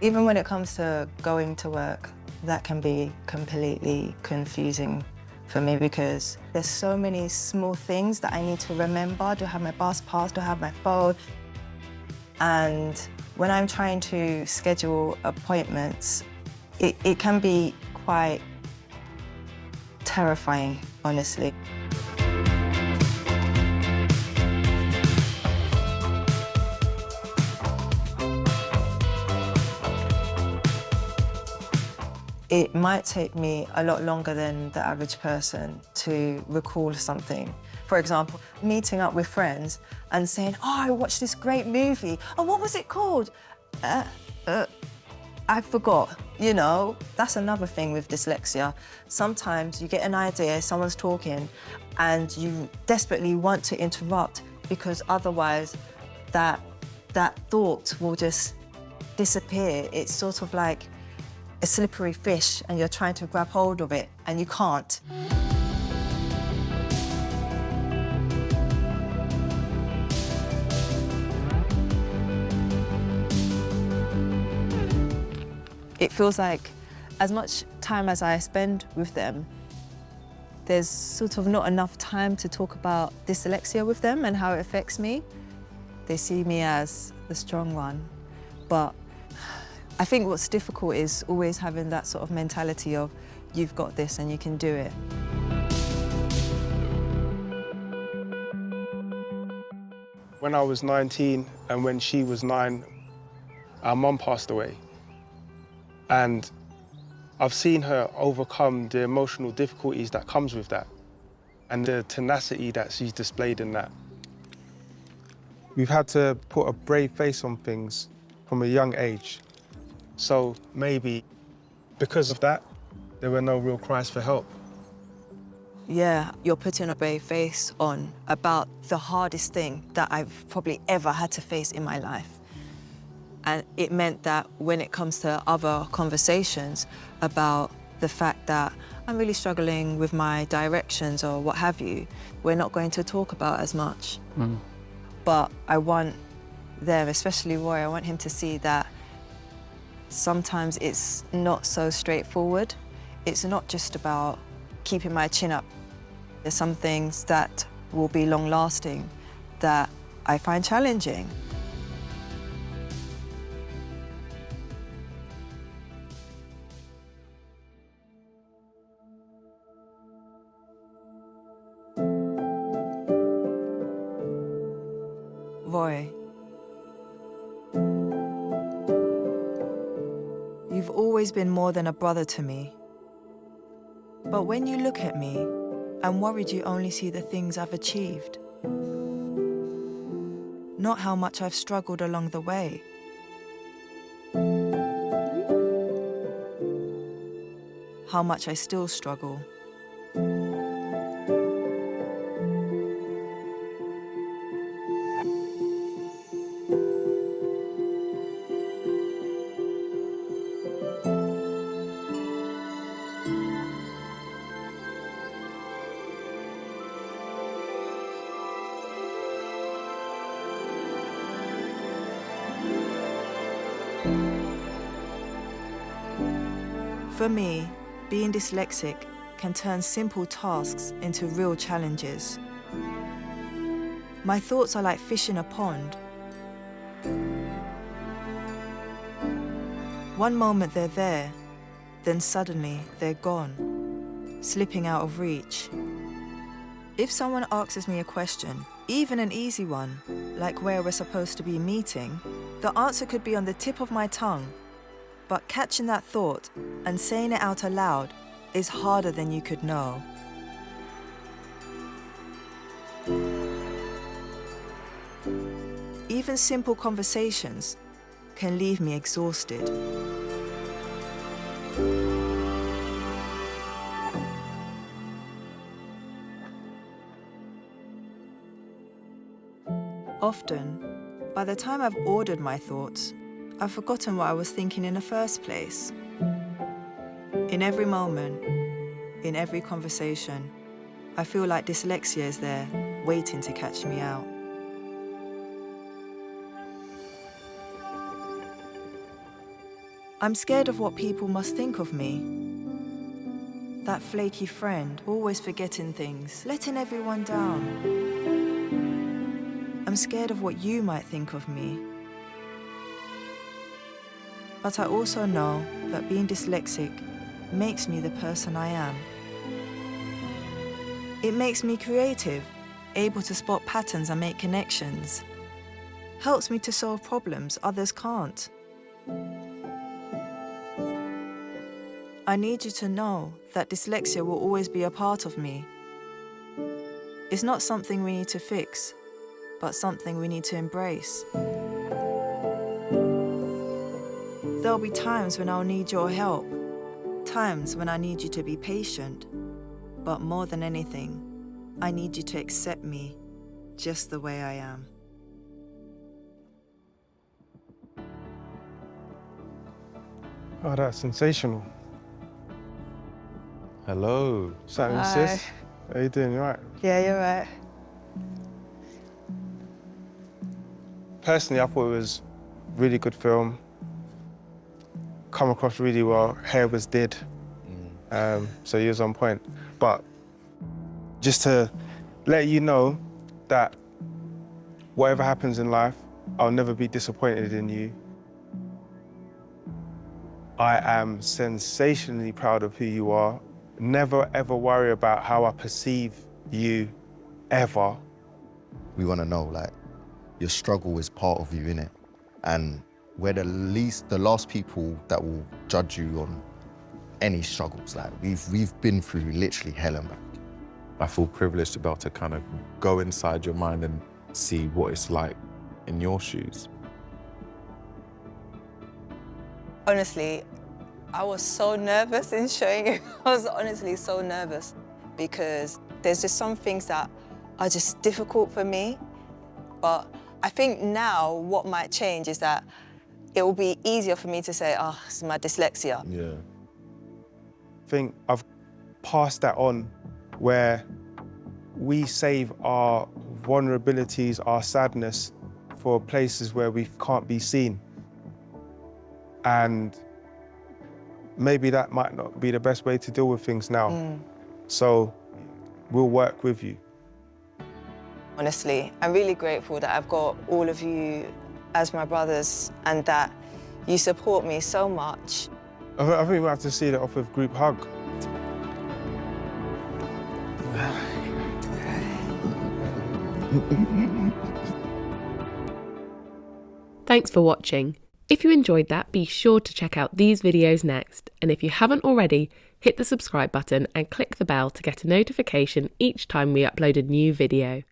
Even when it comes to going to work, that can be completely confusing for me because there's so many small things that I need to remember. Do I have my bus pass? Do I have my phone? And when I'm trying to schedule appointments, it can be quite terrifying, honestly. It might take me a lot longer than the average person to recall something. For example, meeting up with friends and saying, oh, I watched this great movie. Oh, what was it called? I forgot, you know? That's another thing with dyslexia. Sometimes you get an idea, someone's talking, and you desperately want to interrupt because otherwise that thought will just disappear. It's sort of like a slippery fish and you're trying to grab hold of it and you can't. It feels like as much time as I spend with them, there's sort of not enough time to talk about dyslexia with them and how it affects me. They see me as the strong one, but I think what's difficult is always having that sort of mentality of you've got this and you can do it. When I was 19 and when she was 9, our mum passed away. And I've seen her overcome the emotional difficulties that comes with that and the tenacity that she's displayed in that. We've had to put a brave face on things from a young age. So maybe because of that, there were no real cries for help. Yeah, you're putting a brave face on about the hardest thing that I've probably ever had to face in my life. And it meant that when it comes to other conversations about the fact that I'm really struggling with my directions or what have you, we're not going to talk about as much. But I want them, especially Roy, I want him to see that sometimes it's not so straightforward. It's not just about keeping my chin up. There's some things that will be long-lasting that I find challenging. Roy, you've always been more than a brother to me. But when you look at me, I'm worried you only see the things I've achieved, not how much I've struggled along the way. How much I still struggle. For me, being dyslexic can turn simple tasks into real challenges. My thoughts are like fish in a pond. One moment they're there, then suddenly they're gone, slipping out of reach. If someone asks me a question, even an easy one, like where we're supposed to be meeting, the answer could be on the tip of my tongue. But catching that thought and saying it out aloud is harder than you could know. Even simple conversations can leave me exhausted. Often, by the time I've ordered my thoughts, I've forgotten what I was thinking in the first place. In every moment, in every conversation, I feel like dyslexia is there, waiting to catch me out. I'm scared of what people must think of me. That flaky friend, always forgetting things, letting everyone down. I'm scared of what you might think of me. But I also know that being dyslexic makes me the person I am. It makes me creative, able to spot patterns and make connections. Helps me to solve problems others can't. I need you to know that dyslexia will always be a part of me. It's not something we need to fix, but something we need to embrace. There'll be times when I'll need your help, times when I need you to be patient, but more than anything, I need you to accept me just the way I am. Oh, that's sensational. Hello. Something, Hi. sis. How you doing? You all right? Yeah, you're right. Personally, I thought it was a really good film. Come across really well. Hair was did. So he was on point. But just to let you know that whatever happens in life, I'll never be disappointed in you. I am sensationally proud of who you are. Never, ever worry about how I perceive you, ever. We want to know, like, your struggle is part of you, innit? And we're the last people that will judge you on any struggles. Like, we've been through literally hell and back. I feel privileged to be able to kind of go inside your mind and see what it's like in your shoes. Honestly, I was so nervous in showing you. I was honestly so nervous because there's just some things that are just difficult for me. But I think now what might change is that it will be easier for me to say, oh, it's my dyslexia. Yeah. I think I've passed that on where we save our vulnerabilities, our sadness for places where we can't be seen. And maybe that might not be the best way to deal with things now. So we'll work with you. Honestly, I'm really grateful that I've got all of you as my brothers and that you support me so much. I think we'll have to see that off with group hug. Thanks for watching. If you enjoyed that, be sure to check out these videos next. And if you haven't already, hit the subscribe button and click the bell to get a notification each time we upload a new video.